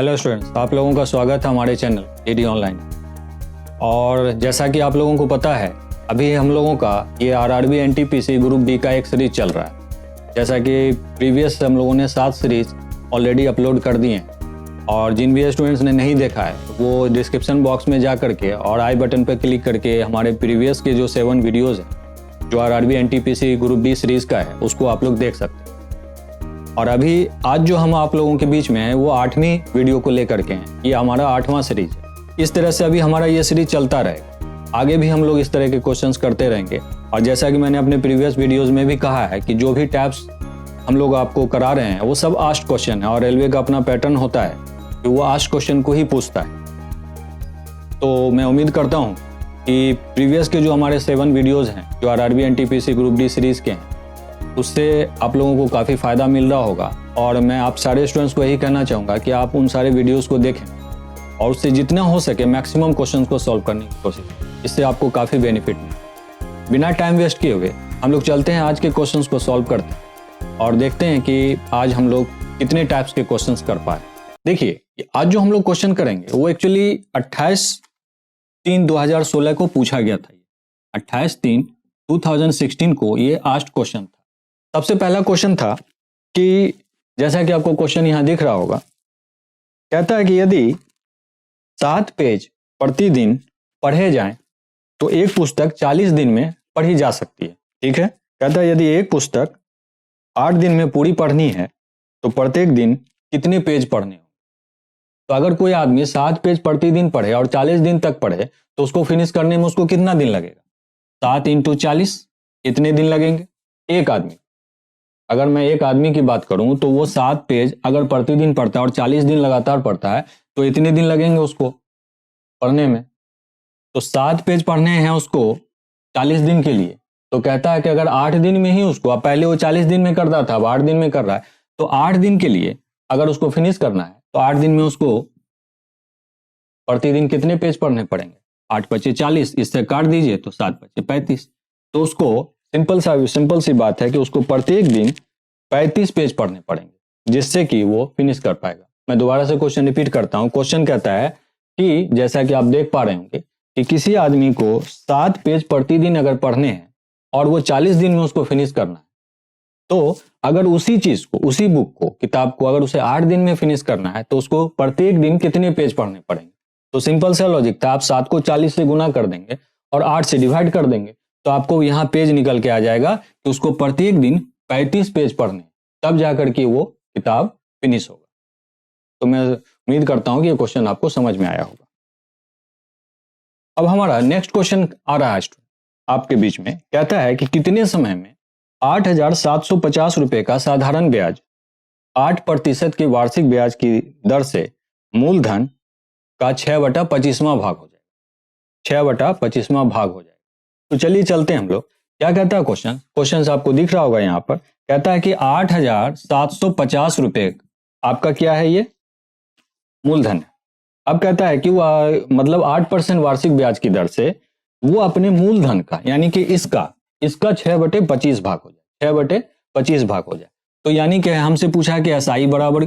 Hello students, आप लोगों का स्वागत है हमारे चैनल एडी ऑनलाइन। और जैसा कि आप लोगों को पता है, अभी हम लोगों का ये आरआरबी एनटीपीसी ग्रुप बी का एक सीरीज चल रहा है। जैसा कि प्रीवियस हम लोगों ने 7 सीरीज ऑलरेडी अपलोड कर दिए हैं, और जिन भी स्टूडेंट्स ने नहीं देखा है वो डिस्क्रिप्शन बॉक्स में जा करके और आई बटन पर क्लिक करके हमारे प्रीवियस के जो 7 वीडियोज़ हैं जो RRB NTPC group B series का है उसको आप लोग देख सकते हैं। और अभी आज जो हम आप लोगों के बीच में है वो 8वीं वीडियो को लेकर के हैं। ये हमारा 8वां सीरीज है। इस तरह से अभी हमारा ये सीरीज चलता रहेगा, आगे भी हम लोग इस तरह के क्वेश्चंस करते रहेंगे। और जैसा कि मैंने अपने प्रीवियस वीडियोस में भी कहा है कि जो भी टैब्स हम लोग आपको करा रहे हैं वो सब आस्क्ड क्वेश्चन है, और रेलवे का अपना पैटर्न होता है कि वो आस्क्ड क्वेश्चन को ही पूछता है। तो मैं उम्मीद करता हूँ कि प्रीवियस के जो हमारे 7 वीडियोज़ हैं जो RRB NTPC group D series के हैं उससे आप लोगों को काफ़ी फ़ायदा मिल रहा होगा। और मैं आप सारे स्टूडेंट्स को यही कहना चाहूँगा कि आप उन सारे वीडियोस को देखें और उससे जितना हो सके मैक्सिमम क्वेश्चंस को सॉल्व करने की कोशिश करें। इससे आपको काफ़ी बेनिफिट मिले। बिना टाइम वेस्ट किए हुए हम लोग चलते हैं आज के क्वेश्चंस को सॉल्व करते हैं और देखते हैं कि आज हम लोग कितने टाइप्स के क्वेश्चंस कर पाए। देखिए, आज जो हम लोग क्वेश्चन करेंगे वो एक्चुअली 28/3/2016 को पूछा गया था। 28/3/2016 को ये आस्क्ड क्वेश्चन था। सबसे पहला क्वेश्चन था कि जैसा कि आपको क्वेश्चन यहां दिख रहा होगा, कहता है कि यदि 7 पेज प्रतिदिन पढ़े जाएं तो एक पुस्तक 40 दिन में पढ़ी जा सकती है। ठीक है, कहता है यदि एक पुस्तक 8 दिन में पूरी पढ़नी है तो प्रत्येक दिन कितने पेज पढ़ने होंगे। तो अगर कोई आदमी 7 पेज प्रतिदिन पढ़े और 40 दिन तक पढ़े तो उसको फिनिश करने में उसको कितना दिन लगेगा? 7 × 40 कितने दिन लगेंगे? एक आदमी, अगर मैं एक आदमी की बात करूं तो वो 7 पेज अगर प्रतिदिन पढ़ता है और 40 दिन लगातार पढ़ता है तो इतने दिन लगेंगे उसको पढ़ने में। तो 7 पेज पढ़ने हैं उसको 40 दिन के लिए, तो कहता है कि अगर 8 दिन में ही उसको, अब पहले वो 40 दिन में करता था अब 8 दिन में कर रहा है, तो 8 दिन के लिए अगर उसको फिनिश करना है तो 8 दिन में उसको प्रतिदिन कितने पेज पढ़ने पड़ेंगे? 8 × 5 = 40, इससे काट दीजिए तो 7 × 5 = 35। तो उसको सिंपल सी बात है कि उसको प्रत्येक दिन 35 पेज पढ़ने पड़ेंगे जिससे कि वो फिनिश कर पाएगा। मैं दोबारा से क्वेश्चन रिपीट करता हूं। क्वेश्चन कहता है कि जैसा कि आप देख पा रहे होंगे कि किसी आदमी को 7 पेज प्रतिदिन अगर पढ़ने हैं और वो 40 दिन में उसको फिनिश करना है, तो अगर उसी चीज को, उसी बुक को, किताब को अगर उसे 8 दिन में फिनिश करना है तो उसको प्रत्येक दिन कितने पेज पढ़ने पड़ेंगे। तो सिंपल सा लॉजिक था, आप 7 को 40 से गुना कर देंगे और 8 से डिवाइड कर देंगे तो आपको यहाँ पेज निकल के आ जाएगा कि उसको प्रत्येक दिन 35 पेज पढ़ने, तब जाकर के वो किताब फिनिश होगा। तो मैं उम्मीद करता हूं कि ये क्वेश्चन आपको समझ में आया होगा। अब हमारा नेक्स्ट क्वेश्चन आ रहा है आपके बीच में, कहता है कि कितने समय में 8,750 रुपए का साधारण ब्याज 8% की वार्षिक ब्याज की दर से मूलधन का 6/25वां भाग हो जाएगा। 6/25वां भाग हो जाएगा। तो चलिए चलते हैं हम लोग। क्या कहता है क्वेश्चन आपको दिख रहा होगा यहाँ पर। कहता है कि 8,750 रुपए आपका क्या है, ये मूलधन है। अब कहता है कि वो मतलब 8% वार्षिक ब्याज की दर से वो अपने मूलधन का, यानी कि इसका 6/25 भाग हो जाए, 6/25 भाग हो जाए। तो यानी कि हमसे पूछा है कि एसआई बराबर,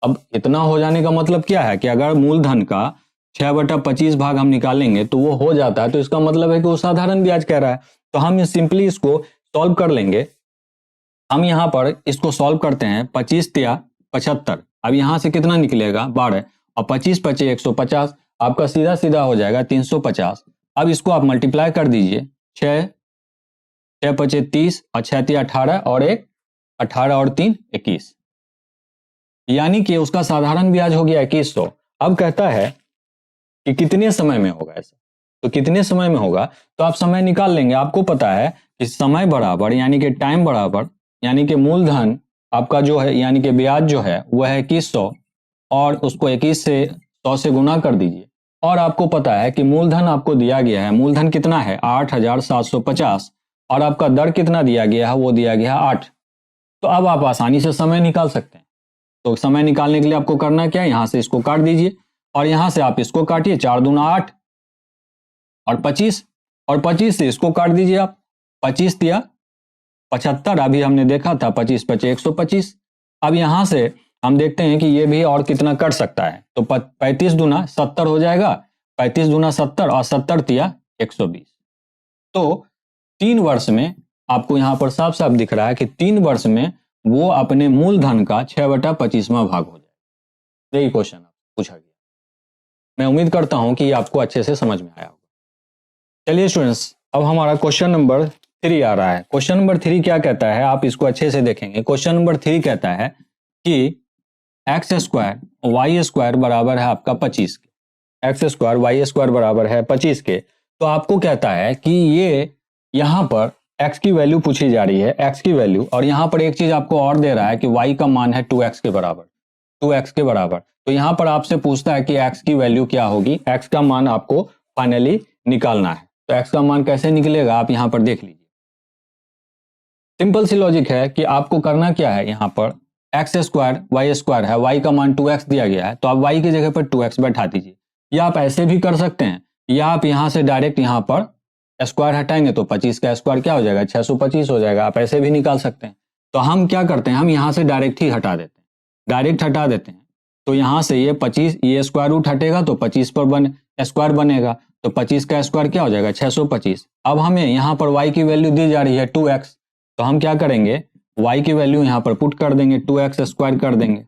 अब इतना हो जाने का मतलब क्या है कि अगर मूलधन का 6/25 भाग हम निकालेंगे तो वो हो जाता है, तो इसका मतलब है कि वो साधारण ब्याज कह रहा है। तो हम सिंपली इसको सॉल्व कर लेंगे। हम यहाँ पर इसको सॉल्व करते हैं। 25 × 75, अब यहाँ से कितना निकलेगा? 12, और 25 × 5 = 150, आपका सीधा सीधा हो जाएगा 350। अब इसको आप मल्टीप्लाई कर दीजिए, 6 × 5 = 30 और 6 × 3 = 18 और 1 18 और 3 21, यानी कि उसका साधारण ब्याज हो गया 2100। अब कहता है कि कितने समय में होगा ऐसा। तो कितने समय में होगा, तो आप समय निकाल लेंगे। आपको पता है कि समय बराबर, यानी कि टाइम बराबर, यानी कि मूलधन आपका जो है, यानी कि ब्याज जो है वह है 2100, और उसको 21 से 100 से गुना कर दीजिए। और आपको पता है कि मूलधन आपको दिया गया है, मूलधन कितना है? 8,750, और आपका दर कितना दिया गया है? वो दिया गया है 8। तो अब आप आसानी से समय निकाल सकते हैं। तो समय निकालने के लिए आपको करना क्या है, यहाँ से इसको काट दीजिए और यहाँ से आप इसको काटिए, 4 दूना 8 और 25, और 25 से इसको काट दीजिए आप, 25 × 75, अभी हमने देखा था 25 × 5 = 125। अब यहाँ से हम देखते हैं कि ये भी और कितना कट सकता है, तो 35 दूना 70 हो जाएगा, 35 दूना 70 और 70 तिया 120। तो 3 वर्ष में आपको यहां पर साफ साफ दिख रहा है कि 3 वर्ष में वो अपने मूलधन का 6/25वां भाग हो जाएगा। यही क्वेश्चन पूछा गया। मैं उम्मीद करता हूं कि ये आपको अच्छे से समझ में आया होगा। चलिए स्टूडेंट्स, अब हमारा क्वेश्चन नंबर 3 आ रहा है। क्वेश्चन नंबर 3 क्या कहता है, आप इसको अच्छे से देखेंगे। क्वेश्चन नंबर 3 कहता है कि एक्स स्क्वायर वाई स्क्वायर बराबर है आपका 25 के, एक्स स्क्वायर वाई स्क्वायर बराबर है 25 के। तो आपको कहता है कि ये यहां पर x की वैल्यू पूछी जा रही है, x की वैल्यू, और यहां पर एक चीज आपको और दे रहा है कि y का मान है 2x के बराबर, 2x के बराबर। तो यहां पर आपसे पूछता है कि x की वैल्यू क्या होगी, x का मान आपको फाइनली निकालना है। तो x का मान कैसे निकलेगा आप यहां पर देख लीजिए। सिंपल सी लॉजिक है कि आपको करना क्या है, यहां पर एक्स स्क्वायर वाई स्क्वायर है, y का मान 2x दिया गया है, तो आप y की जगह पर 2x बैठा दीजिए। या आप ऐसे भी कर सकते हैं, या आप यहां से डायरेक्ट यहां पर स्क्वायर हटाएंगे तो 25 का स्क्वायर क्या हो जाएगा, 625 हो जाएगा। आप ऐसे भी निकाल सकते हैं। तो हम क्या करते हैं, हम यहां से डायरेक्ट ही हटा देते हैं, डायरेक्ट हटा देते हैं। तो यहां से ये 25, ये स्क्वायर रूट हटेगा तो 25 पर स्क्वायर बनेगा, तो 25 का स्क्वायर क्या हो जाएगा, 625। अब हमें यहाँ पर y की वैल्यू दी जा रही है 2x, तो हम क्या करेंगे, y की वैल्यू यहाँ पर पुट कर देंगे, 2x स्क्वायर कर देंगे।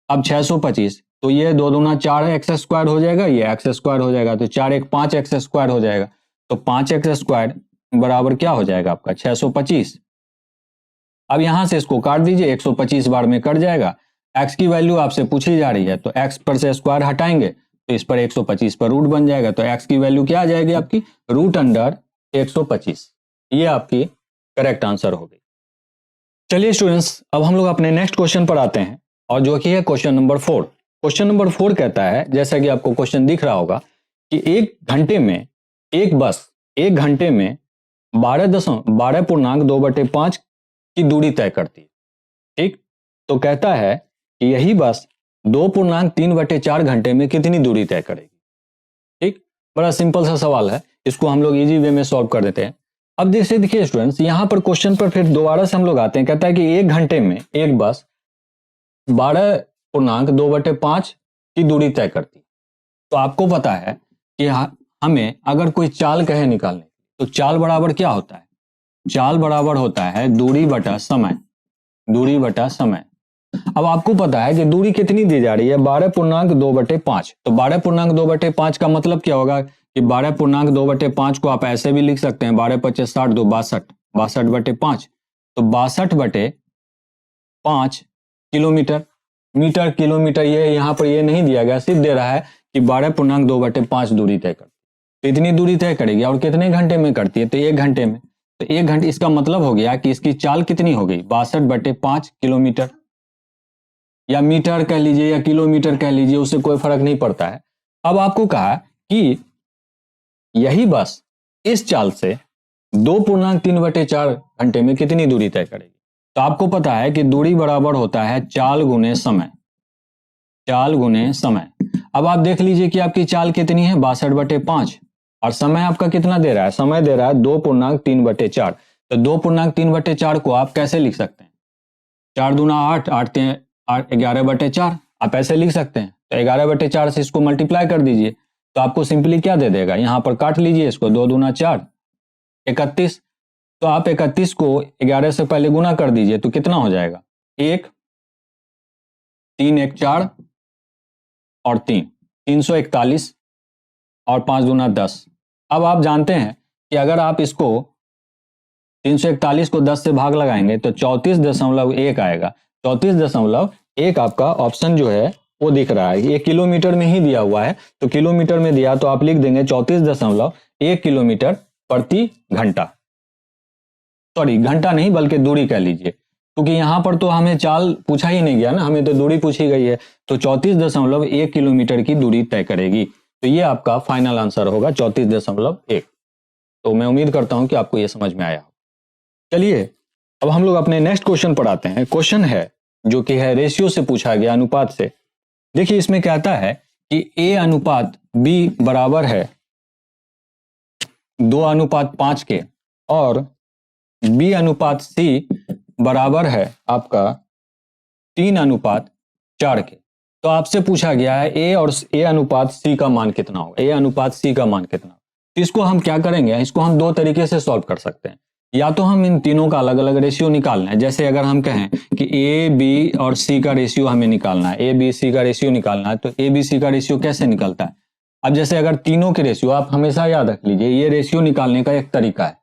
अब 625, तो ये 2 दूना 4x स्क्वायर हो जाएगा, ये x स्क्वायर हो जाएगा, तो 4 1 5x स्क्वायर हो जाएगा। तो 5x स्क्वायर बराबर क्या हो जाएगा आपका 625। अब यहां से इसको काट दीजिए, 125 बार में कट जाएगा। x की वैल्यू आपसे पूछी जा रही है, तो x पर से स्क्वायर हटाएंगे तो इस पर 125 पर रूट बन जाएगा। तो x की वैल्यू क्या आ जाएगी आपकी, रूट अंडर 125। ये आपकी करेक्ट आंसर हो गई। चलिए स्टूडेंट्स, अब हम लोग अपने नेक्स्ट क्वेश्चन पर आते हैं, और जो कि है क्वेश्चन नंबर 4। क्वेश्चन नंबर 4 कहता है, जैसा कि आपको क्वेश्चन दिख रहा होगा, कि एक घंटे में एक बस 1 घंटे में 12.2/5 की दूरी तय करती है। ठीक, तो कहता है कि यही बस 2.3/4 घंटे में कितनी दूरी तय करेगी। ठीक, बड़ा सिंपल सा सवाल है, इसको हम लोग इजी वे में सॉल्व कर देते हैं। अब जैसे देखिए स्टूडेंट्स, यहां पर क्वेश्चन पर फिर दोबारा से हम लोग आते हैं। कहता है कि 1 घंटे में एक बस 12.2/5 की दूरी तय करती है। तो आपको पता है कि हमें अगर कोई चाल कहे निकालने, तो चाल बराबर क्या होता है, चाल बराबर होता है दूरी बटा समय, दूरी बटा समय। अब आपको पता है कि दूरी कितनी दी जा रही है, 12.2/5। तो 12.2/5 का मतलब क्या होगा कि 12.2/5 को आप ऐसे भी लिख सकते हैं, 12×5 = 60, 2 62, 62/5। तो 62/5 किलोमीटर, मीटर किलोमीटर, ये यहाँ पर ये नहीं दिया गया, सिर्फ दे रहा है कि 12.2/5 दूरी तय कर, तो इतनी दूरी तय करेगी। और कितने घंटे में करती है, तो 1 घंटे में। तो 1 घंटे, इसका मतलब हो गया कि इसकी चाल कितनी हो गई, 62/5 किलोमीटर, या मीटर कह लीजिए या किलोमीटर कह लीजिए, उससे कोई फर्क नहीं पड़ता है। अब आपको कहा कि यही बस इस चाल से 2.3/4 घंटे में कितनी दूरी तय करेगी। तो आपको पता है कि दूरी बराबर होता है चाल गुने समय, चाल गुने समय। अब आप देख लीजिए कि आपकी चाल कितनी है, 62/5, और समय आपका कितना दे रहा है, समय दे रहा है 2.3/4। तो 2.3/4 को आप कैसे लिख सकते हैं, 4 दूना 8, 8 11/4, आप ऐसे लिख सकते हैं। तो 11/4 से इसको मल्टीप्लाई कर दीजिए, तो आपको सिंपली क्या दे देगा, यहां पर काट लीजिए इसको, 2 दूना 4, 31। तो आप 31 को 11 से पहले गुना कर दीजिए, तो कितना हो जाएगा, 1 3 1 4 और 3 341, और 5 दूना 10। अब आप जानते हैं कि अगर आप इसको 341 को 10 से भाग लगाएंगे तो 34.1 आएगा। 34.1 आपका ऑप्शन जो है वो दिख रहा है, ये किलोमीटर में ही दिया हुआ है, तो किलोमीटर में दिया तो आप लिख देंगे 34.1 किलोमीटर प्रति घंटा। सॉरी, घंटा नहीं बल्कि दूरी कह लीजिए, क्योंकि यहां पर तो हमें चाल पूछा ही नहीं गया ना, हमें तो दूरी पूछी गई है। तो 34.1 किलोमीटर की दूरी तय करेगी। तो ये आपका फाइनल आंसर होगा 34.1। तो मैं उम्मीद करता हूं कि आपको ये समझ में आया। चलिए अब हम लोग अपने नेक्स्ट क्वेश्चन पर आते हैं। क्वेश्चन है जो कि है रेशियो से पूछा गया, अनुपात से। देखिए इसमें कहता है कि A अनुपात B बराबर है 2:5 के, और B अनुपात C बराबर है आपका 3:4 के। तो आपसे पूछा गया है ए और ए अनुपात सी का मान कितना होगा, ए अनुपात सी का मान कितना होगा। तो इसको हम क्या करेंगे, इसको हम दो तरीके से सॉल्व कर सकते हैं। या तो हम इन तीनों का अलग अलग रेशियो निकालना है, जैसे अगर हम कहें कि ए बी और सी का रेशियो हमें निकालना है, ए बी सी का रेशियो निकालना है, तो ए बी सी का रेशियो कैसे निकलता है। अब जैसे अगर तीनों के रेशियो, आप हमेशा याद रख लीजिए, ये रेशियो निकालने का एक तरीका है।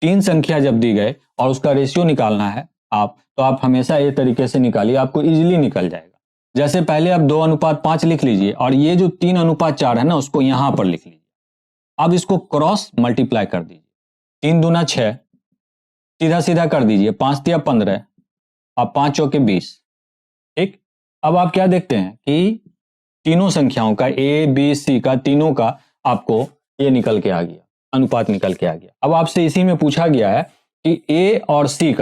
तीन संख्या जब दी गए और उसका रेशियो निकालना है तो आप हमेशा ये तरीके से निकालिए, आपको इजीली निकल जाएगा। जैसे पहले आप 2:5 लिख लीजिए और ये जो 3:4 है ना, उसको यहां पर लिख लीजिए। अब इसको क्रॉस मल्टीप्लाई कर दीजिए, 3 दूना 6, सीधा सीधा कर दीजिए, 5 तिया 15 और 5 चौके 20। ठीक, अब आप क्या देखते हैं कि तीनों संख्याओं का ए बी सी का तीनों का आपको ये निकल के आ गया, अनुपात निकल के आ गया। अब आपसे इसी में पूछा गया है कि ए और सी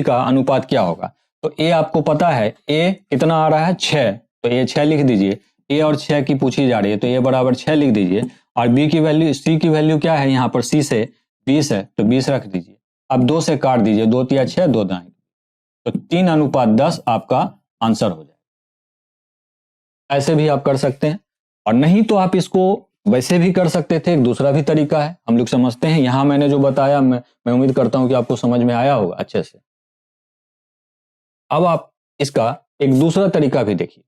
का अनुपात क्या होगा। तो ए आपको पता है, ए कितना आ रहा है 6, तो ये 6 लिख दीजिए। ए और 6 की पूछी जा रही है तो ए बराबर 6 लिख दीजिए। और बी की वैल्यू, सी की वैल्यू क्या है, यहाँ पर सी से 20 है तो 20 रख दीजिए। अब 2 से काट दीजिए, 2 तिया 6, 2 दाएं, तो 3:10 आपका आंसर हो जाएगा। ऐसे भी आप कर सकते हैं, और नहीं तो आप इसको वैसे भी कर सकते थे। एक दूसरा भी तरीका है, हम लोग समझते हैं। यहां मैंने जो बताया, मैं उम्मीद करता हूं कि आपको समझ में आया होगा अच्छे से। अब आप इसका एक दूसरा तरीका भी देखिए।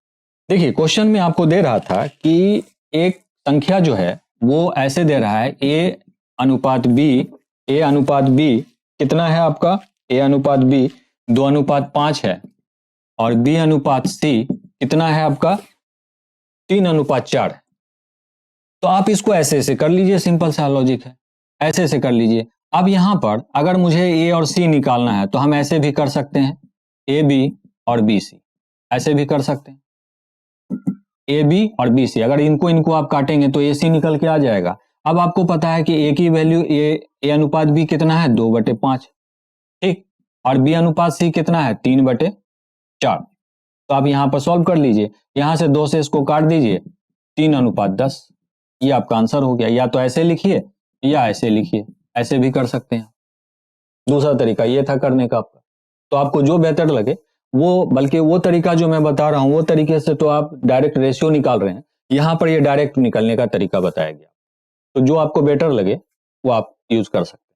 देखिए, क्वेश्चन में आपको दे रहा था कि एक संख्या जो है वो ऐसे दे रहा है, ए अनुपात बी कितना है आपका, ए अनुपात बी 2:5 है, और बी अनुपात सी कितना है आपका 3:4 है। तो आप इसको ऐसे ऐसे कर लीजिए, सिंपल सा लॉजिक है, ऐसे ऐसे कर लीजिए। अब यहां पर अगर मुझे ए और सी निकालना है तो हम ऐसे भी कर सकते हैं, ए बी और बी सी, ऐसे भी कर सकते हैं, ए बी और बी सी। अगर इनको आप काटेंगे तो ए सी निकल के आ जाएगा। अब आपको पता है कि ए की वैल्यू, ए अनुपात बी कितना है 2/5, ठीक, और बी अनुपात सी कितना है 3/4। तो आप यहां पर सॉल्व कर लीजिए, यहां से 2 से इसको काट दीजिए, 3:10, ये आपका आंसर हो गया। या तो ऐसे लिखिए या ऐसे लिखिए, ऐसे भी कर सकते हैं। दूसरा तरीका ये था करने का आपका, तो आपको जो बेहतर लगे वो, बल्कि वो तरीका जो मैं बता रहा हूं वो तरीके से तो आप डायरेक्ट रेशियो निकाल रहे हैं, यहां पर ये डायरेक्ट निकलने का तरीका बताया गया। तो जो आपको बेटर लगे वो आप यूज कर सकते हैं।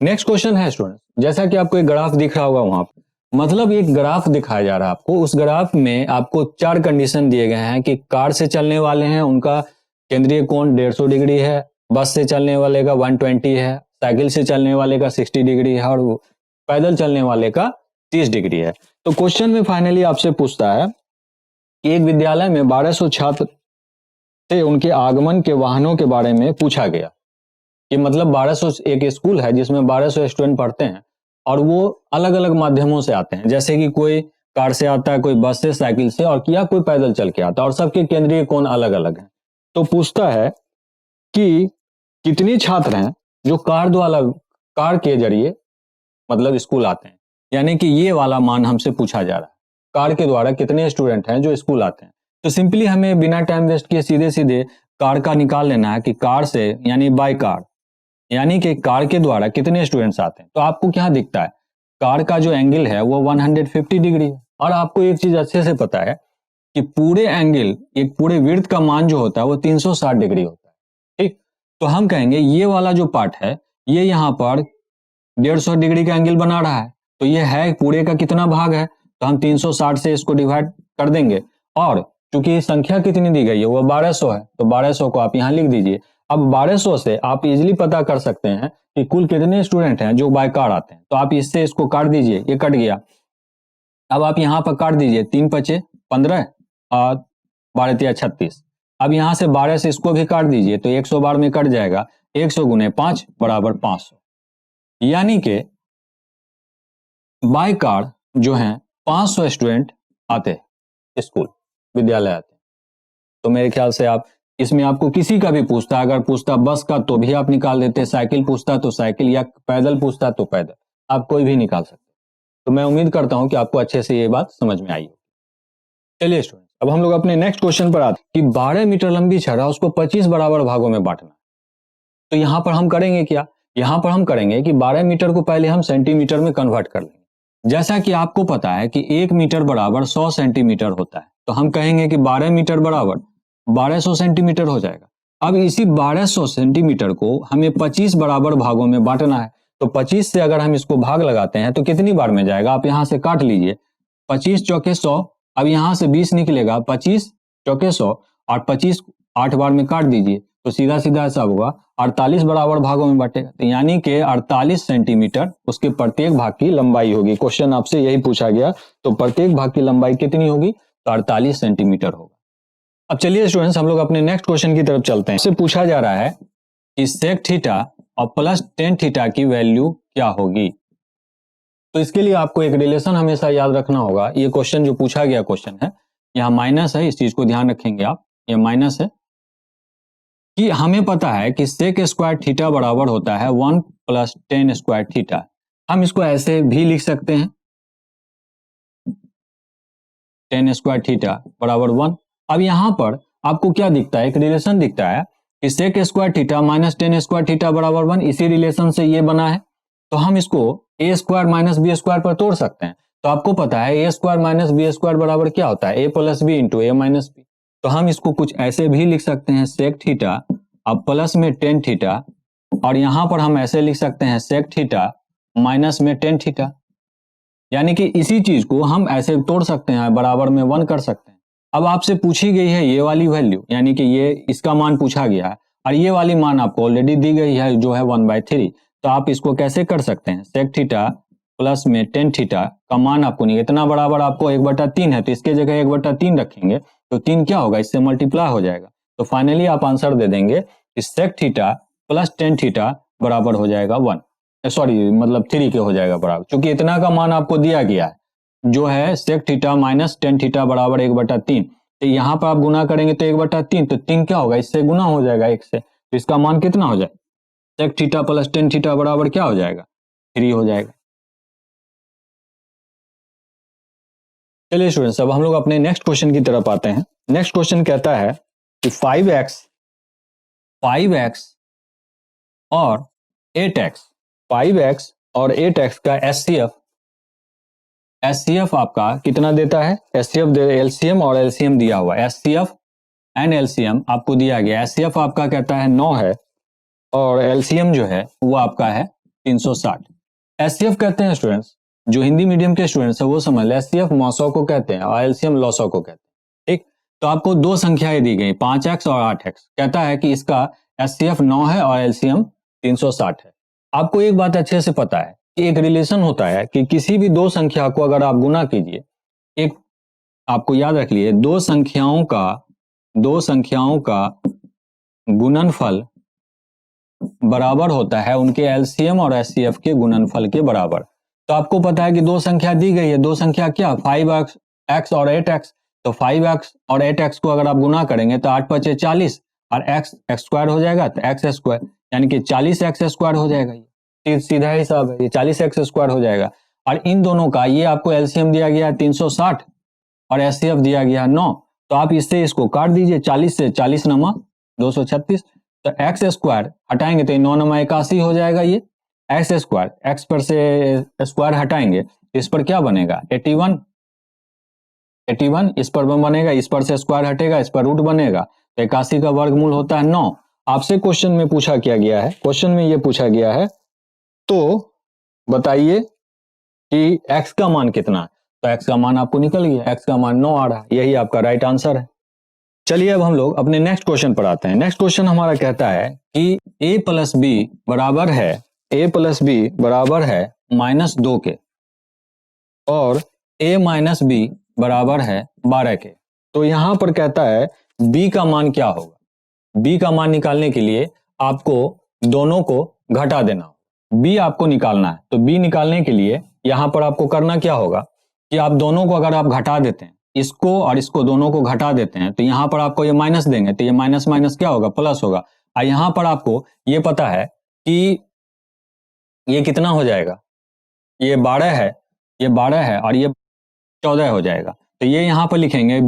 नेक्स्ट क्वेश्चन है स्टूडेंट्स, जैसा कि आपको एक ग्राफ दिख रहा होगा वहां पर, मतलब एक ग्राफ दिखाया जा रहा है आपको। उस ग्राफ में आपको 4 कंडीशन दिए गए हैं कि कार से चलने वाले हैं उनका केंद्रीय कोण 150 डिग्री है, बस से चलने वाले का 120 है, साइकिल से चलने वाले का 60 डिग्री है, और पैदल चलने वाले का 30 डिग्री है। तो क्वेश्चन में फाइनली आपसे पूछता है कि एक विद्यालय में 1200 छात्र से उनके आगमन के वाहनों के बारे में पूछा गया। कि मतलब 1200, एक स्कूल है जिसमें 1200 स्टूडेंट पढ़ते हैं और वो अलग अलग माध्यमों से आते हैं, जैसे कि कोई कार से आता है, कोई बस से, साइकिल से, और किया कोई पैदल चल के आता है, और सबके केंद्रीय कोण अलग अलग हैं। तो पूछता है कि कितने छात्र हैं जो कार के जरिए मतलब स्कूल आते हैं, यानी कि ये वाला मान हमसे पूछा जा रहा है, कार के द्वारा कितने स्टूडेंट हैं जो स्कूल आते हैं। तो सिंपली हमें बिना टाइम वेस्ट किए सीधे सीधे कार का निकाल लेना है कि कार से यानी बाय कार, यानी कि कार के द्वारा कितने स्टूडेंट्स आते हैं। तो आपको क्या दिखता है, कार का जो एंगल है वो 150 डिग्री है, और आपको एक चीज अच्छे से पता है कि पूरे एंगल, एक पूरे विड्थ का मान जो होता है वो 360 डिग्री होता है, ठीक। तो हम कहेंगे ये वाला जो पार्ट है ये यहाँ पर 150 डिग्री का एंगल बना रहा है, तो ये है पूरे का कितना भाग है, तो हम 360 से इसको डिवाइड कर देंगे, और चूंकि संख्या कितनी दी गई है वो 1200 है, तो 1200 को आप यहाँ लिख दीजिए। अब 1200 से आप इजिली पता कर सकते हैं कि कुल कितने स्टूडेंट हैं जो बाय कार आते हैं। तो आप इससे इसको काट दीजिए, ये कट गया। अब आप यहाँ पर काट दीजिए, 3×5 = 15 और 12×3 = 36। अब यहाँ से 12 से इसको भी काट दीजिए तो 100 बार में कट जाएगा, 100 × 5 = 500, यानी कि बाय कार जो है 500 स्टूडेंट आते हैं स्कूल, विद्यालय आते हैं। तो मेरे ख्याल से आप इसमें, आपको किसी का भी पूछता, अगर पूछता बस का तो भी आप निकाल देते, साइकिल पूछता तो साइकिल, या पैदल पूछता तो पैदल, आप कोई भी निकाल सकते। तो मैं उम्मीद करता हूं कि आपको अच्छे से ये बात समझ में आई होगी। चलिए स्टूडेंट, अब हम लोग अपने नेक्स्ट क्वेश्चन पर आते हैं कि 12 मीटर लंबी छड़ा उसको 25 बराबर भागों में बांटना। तो यहां पर हम करेंगे क्या, यहां पर हम करेंगे कि 12 मीटर को पहले हम सेंटीमीटर में कन्वर्ट कर लेंगे। जैसा कि आपको पता है कि 1 मीटर बराबर 100 सेंटीमीटर होता है, तो हम कहेंगे कि 12 मीटर बराबर 1200 सेंटीमीटर हो जाएगा। अब इसी 1200 सेंटीमीटर को हमें 25 बराबर भागों में बांटना है, तो 25 से अगर हम इसको भाग लगाते हैं तो कितनी बार में जाएगा, आप यहां से काट लीजिए। 25 चौके 100, अब यहां से 20 निकलेगा, 25 चौके 100 और 25 8 बार में काट दीजिए, तो सीधा सीधा ऐसा होगा 48 बराबर भागों में बांटेगा, तो यानी कि 48 सेंटीमीटर उसके प्रत्येक भाग की लंबाई होगी। क्वेश्चन आपसे यही पूछा गया, तो प्रत्येक भाग की लंबाई कितनी होगी, तो 48 सेंटीमीटर होगा। अब चलिए स्टूडेंट्स, हम लोग अपने नेक्स्ट क्वेश्चन की तरफ चलते हैं। इससे पूछा जा रहा है कि सेक थीटा और प्लस टेन थीटा की वैल्यू क्या होगी। तो इसके लिए आपको एक रिलेशन हमेशा याद रखना होगा। ये क्वेश्चन जो पूछा गया क्वेश्चन है, यहाँ माइनस है, इस चीज को ध्यान रखेंगे आप, ये माइनस है कि हमें पता है कि सेक स्क्वायर थीटा बराबर होता है 1 प्लस टेन स्क्वायर थीटा। हम इसको ऐसे भी लिख सकते हैं, टेन स्क्वायर थीटा बराबर 1। अब यहां पर आपको क्या दिखता है, एक रिलेशन दिखता है कि sec square theta minus tan square theta बराबर 1। इसी रिलेशन से ये बना है, तो हम इसको ए स्क्वायर माइनस बी स्क्वायर पर तोड़ सकते हैं। तो आपको पता है ए स्क्वायर माइनस बी स्क्वायर बराबर क्या होता है, ए प्लस बी इंटू ए माइनस बी। तो हम इसको कुछ ऐसे भी लिख सकते हैं, सेक थीटा अब प्लस में टेन थीटा, और यहां पर हम ऐसे लिख सकते हैं सेक थीटा माइनस में टेन थीटा। यानी कि इसी चीज को हम ऐसे तोड़ सकते हैं, बराबर में 1 कर सकते हैं। अब आपसे पूछी गई है ये वाली वैल्यू, यानी कि ये इसका मान पूछा गया है, और ये वाली मान आपको ऑलरेडी दी गई है जो है 1/3। तो आप इसको कैसे कर सकते हैं, सेक थीटा प्लस में टेन थीटा का मान आपको नहीं, इतना बराबर आपको 1/3 है, तो इसके जगह 1/3 रखेंगे तो 3 क्या होगा, इससे मल्टीप्लाई हो जाएगा। तो फाइनली आप आंसर दे देंगे कि sec theta plus tan theta बराबर हो जाएगा 1, सॉरी मतलब 3 के हो जाएगा बराबर, क्योंकि इतना का मान आपको दिया गया है जो है sec theta minus tan theta बराबर 1/3। तो यहाँ पर आप गुना करेंगे तो 1/3, तो 3 क्या होगा, इससे गुना हो जाएगा 1 से, तो इसका मान कितना हो जाएगा, sec theta plus tan theta बराबर क्या हो जाएगा, 3 हो जाएगा। चलिए स्टूडेंट्स, अब हम लोग अपने नेक्स्ट क्वेश्चन की तरफ आते हैं। नेक्स्ट क्वेश्चन कहता है कि 5x और 8x 5x और 8x का एचसीएफ आपका कितना देता है, एचसीएफ एलसीएम और एलसीएम दिया हुआ है, एचसीएफ एंड एलसीएम आपको दिया गया। एचसीएफ आपका कहता है 9 है और एलसीएम जो है वो आपका है 360। एचसीएफ कहते हैं स्टूडेंट्स, जो हिंदी मीडियम के स्टूडेंट्स है वो समझ ले, एचसीएफ मौसों को कहते हैं और एलसीएम लॉसों को कहते हैं, ठीक। तो आपको दो संख्याएं दी गई 5x और 8x, कहता है कि इसका एचसीएफ 9 है और एलसीएम 360 है। आपको एक बात अच्छे से पता है कि एक रिलेशन होता है कि किसी भी दो संख्या को अगर आप गुना कीजिए, एक आपको याद रख लिए, दो संख्याओं का गुणनफल बराबर होता है उनके एलसीएम और एचसीएफ के गुणनफल के बराबर। तो आपको पता है कि दो संख्या दी गई है, दो संख्या क्या, 5x और 8x। तो 5x और 8x को अगर आप गुना करेंगे तो 8 × 5 = 40 और x स्क्वायर हो जाएगा, तो x स्क्वायर यानी कि 40x स्क्वायर हो जाएगा। ये सीधा हिसाब है, ये 40x स्क्वायर हो जाएगा। और इन दोनों का ये आपको एलसीएम दिया गया 360 और एचसीएफ दिया गया 9, तो आप इससे इसको काट दीजिए, 40 से 40 नमा 236, तो x स्क्वायर हटाएंगे तो 9 नमा 81 हो जाएगा। ये x स्क्वायर, x पर से स्क्वायर हटाएंगे इस पर क्या बनेगा, 81 इस पर बनेगा, इस पर से स्क्वायर हटेगा, इस पर रूट बनेगा, तो 81 का वर्गमूल होता है 9। आपसे क्वेश्चन में पूछा क्या गया है, क्वेश्चन में ये पूछा गया है तो बताइए कि x का मान कितना है, तो x का मान आपको निकल गया, x का मान 9 आ रहा है, यही आपका राइट आंसर है। चलिए अब हम लोग अपने नेक्स्ट क्वेश्चन पर आते हैं। नेक्स्ट क्वेश्चन हमारा कहता है कि a + b बराबर है -2 के और a - b बराबर है 12 के। तो यहां पर कहता है b का मान क्या होगा। b का मान निकालने के लिए आपको दोनों को घटा देना होगा, b आपको निकालना है। तो b निकालने के लिए यहां पर आपको करना क्या होगा कि आप दोनों को अगर आप घटा देते हैं, इसको और इसको दोनों को घटा देते हैं, तो यहां पर आपको ये माइनस देंगे, तो ये माइनस माइनस क्या होगा, प्लस होगा। और यहां पर आपको ये पता है कि ये कितना हो जाएगा, ये 12 है, और ये 14 हो जाएगा। तो ये यहाँ पर लिखेंगे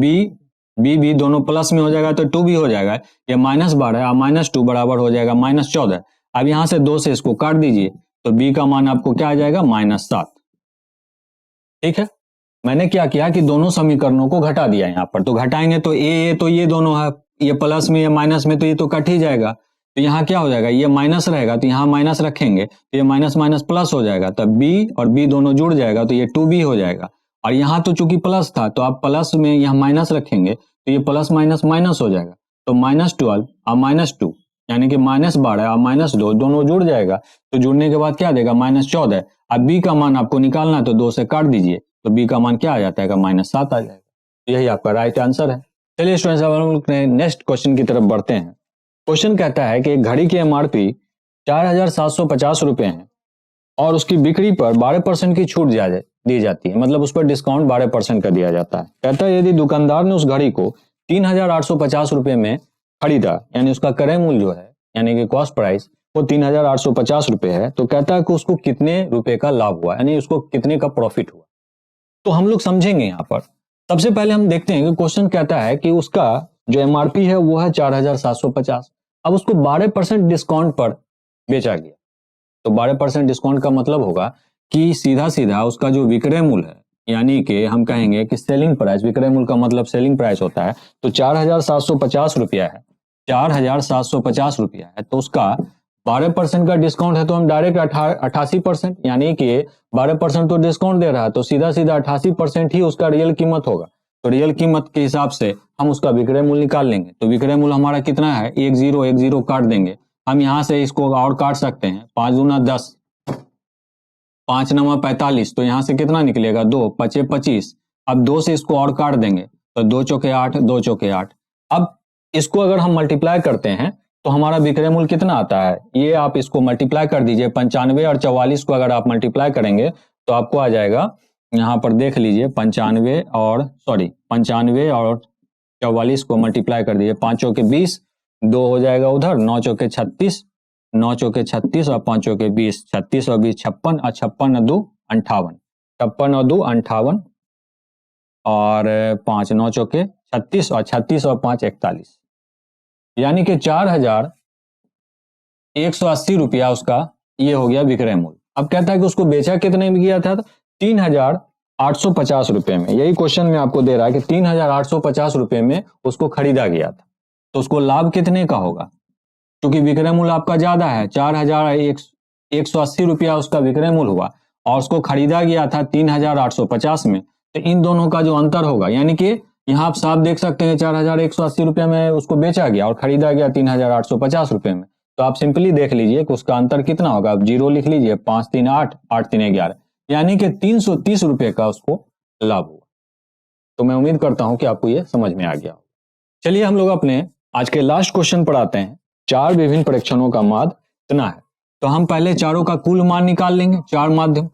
b दोनों प्लस में हो जाएगा तो 2 भी हो जाएगा, ये -12 और -2 बराबर हो जाएगा -14। अब यहाँ से 2 से इसको काट दीजिए तो b का मान आपको क्या आ जाएगा, -7। ठीक है, मैंने क्या किया कि दोनों समीकरणों को घटा दिया यहाँ पर। तो घटाएंगे तो ए तो ये दोनों है, ये प्लस में ये माइनस में, तो ये तो कट ही जाएगा। तो यहाँ क्या हो जाएगा, ये माइनस रहेगा तो यहाँ माइनस रखेंगे तो ये माइनस माइनस प्लस हो जाएगा, तब बी और बी दोनों जुड़ जाएगा तो ये 2b हो जाएगा। और यहाँ तो चूंकि प्लस था तो आप प्लस में यहाँ माइनस रखेंगे तो ये प्लस माइनस माइनस हो जाएगा, तो -12 और -2 यानी कि -12 और -2 दोनों जुड़ जाएगा। तो जुड़ने के बाद क्या देगा, -14। अब b का मान आपको निकालना है तो 2 से काट दीजिए, तो b का मान क्या आ जाता है, -7 आ जाएगा। यही आपका राइट आंसर है। चलिए स्टूडेंट्स, अब हम लोग नेक्स्ट क्वेश्चन की तरफ बढ़ते हैं। क्वेश्चन कहता है कि एक घड़ी की एमआरपी 4750 रुपए है और उसकी बिक्री पर 12% की छूट दी जाती है, मतलब उस पर डिस्काउंट 12% का दिया जाता है। कहता है यदि दुकानदार ने उस घड़ी को 3850 रुपए में खरीदा, यानी उसका क्रय मूल्य जो है यानी कि कॉस्ट प्राइस वो 3850 रुपए है, तो कहता है कि उसको कितने रुपए का लाभ हुआ, यानी उसको कितने का प्रॉफिट हुआ। तो हम लोग समझेंगे यहाँ पर। सबसे पहले हम देखते हैं कि क्वेश्चन कहता है कि उसका जो एमआरपी है वो है 4750, अब उसको 12% डिस्काउंट पर बेचा गया। तो 12% डिस्काउंट का मतलब होगा कि सीधा सीधा उसका जो विक्रय मूल्य है, यानी कि हम कहेंगे कि सेलिंग प्राइस, विक्रय मूल्य का मतलब सेलिंग प्राइस होता है, तो 4750 रुपया है, 4750 रुपया है, तो उसका 12% का डिस्काउंट है तो हम डायरेक्ट 88%, यानी कि 12% तो डिस्काउंट दे रहा है तो सीधा सीधा 88% ही उसका रियल कीमत होगा। तो रियल कीमत के हिसाब से हम उसका विक्रय मूल्य निकाल लेंगे। तो विक्रय मूल्य हमारा कितना है, 10 काट देंगे। हम यहाँ से इसको और काट सकते हैं, 5 दूना 10, 5 नवा 45, तो यहाँ से कितना निकलेगा, 2 पचे 25। अब 2 से इसको और काट देंगे तो 2 चौके 8, 2 चौके 8। अब इसको अगर हम मल्टीप्लाई करते हैं तो हमारा विक्रय मूल्य कितना आता है, ये आप इसको मल्टीप्लाई कर दीजिए। 95 और 44 को अगर आप मल्टीप्लाई करेंगे तो आपको आ जाएगा, यहाँ पर देख लीजिए, 95 और 44 को मल्टीप्लाई कर दीजिए, 5 चौके 20, 2 हो जाएगा उधर, 9 चौके 36, 9 चौके 36 और 5 चौके 20, 36 और 20 56 और 56 और 2 58, 56 और 2 58 और 5 9 चौके 36 और 36 और 5 41, यानी कि 4180 रुपया उसका ये हो गया विक्रय मूल्य। अब कहता है कि उसको बेचा कितने में गया था, 3850 रुपए में। यही क्वेश्चन में आपको दे रहा है कि 3850 रुपए में उसको खरीदा गया था, तो उसको लाभ कितने का होगा, क्योंकि विक्रय मूल्य आपका ज्यादा है, 4180 रुपया उसका विक्रय मूल्य हुआ और उसको खरीदा गया था 3850 में, तो इन दोनों का जो अंतर होगा, यानी कि यहाँ आप साफ देख सकते हैं 4180 रुपये में उसको बेचा गया और खरीदा गया 3850 रुपये में, तो आप सिंपली देख लीजिए कि उसका अंतर कितना होगा। आप 0 लिख लीजिए, 5 3 8, 8 3 11, यानी कि 330 रुपये का उसको लाभ हुआ। तो मैं उम्मीद करता हूं कि आपको ये समझ में आ गया। चलिए हम लोग अपने आज के लास्ट क्वेश्चन पर आते हैं। 4 विभिन्न परीक्षणों का माध्य कितना है, तो हम पहले चारों का कुल मान निकाल लेंगे। 4 माध्यम,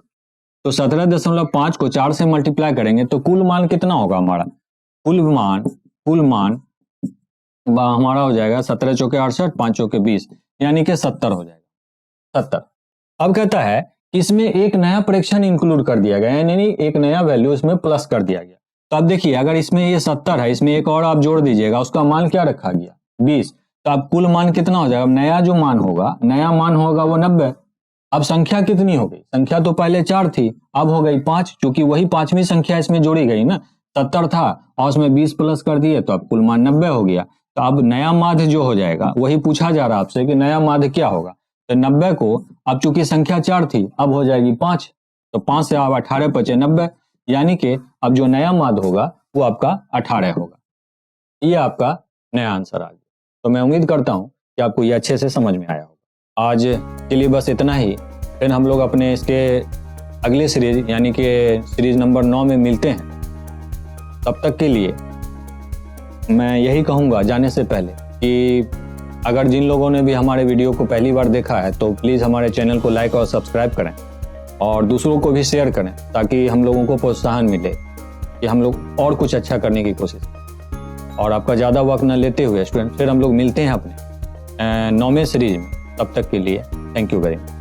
तो 17.5 को 4 से मल्टीप्लाई करेंगे तो कुल मान कितना होगा हमारा, कुल मान हमारा हो जाएगा 17 चौके 68, 5 चौके 20, यानी कि 70 हो जाएगा, 70। अब कहता है कि इसमें एक नया परीक्षण इंक्लूड कर दिया गया, यानी एक नया वैल्यू इसमें प्लस कर दिया गया। तो अब देखिए, अगर इसमें ये 70 है, इसमें एक और आप जोड़ दीजिएगा, उसका मान क्या रखा गया, 20, तो अब कुल मान कितना हो जाएगा, नया जो मान होगा, नया मान होगा वो 90। अब संख्या कितनी हो गई, संख्या तो पहले 4 थी, अब हो गई 5, क्योंकि वही 5वीं संख्या इसमें जोड़ी गई ना, 70 था और उसमें 20 प्लस कर दिए, तो अब कुल मान 90 हो गया। तो अब नया माध्य जो हो जाएगा, वही पूछा जा रहा है आपसे कि नया माध्य क्या होगा, तो 90 को अब चूंकि संख्या 4 थी, अब हो जाएगी 5, तो 5 से अब 18 बचे 90, यानी कि अब जो नया माध्य होगा वो आपका 18 होगा। ये आपका नया आंसर आ गया। तो मैं उम्मीद करता हूं कि आपको ये अच्छे से समझ में आया होगा। आज के लिए बस इतना ही, फिर हम लोग अपने इसके अगले सीरीज यानी कि सीरीज नंबर 9 में मिलते हैं। तब तक के लिए मैं यही कहूँगा जाने से पहले कि अगर जिन लोगों ने भी हमारे वीडियो को पहली बार देखा है तो प्लीज़ हमारे चैनल को लाइक और सब्सक्राइब करें और दूसरों को भी शेयर करें, ताकि हम लोगों को प्रोत्साहन मिले कि हम लोग और कुछ अच्छा करने की कोशिश करें। और आपका ज़्यादा वक्त न लेते हुए स्टूडेंट, फिर हम लोग मिलते हैं अपने 9वें सीरीज में। तब तक के लिए थैंक यू वेरी मच।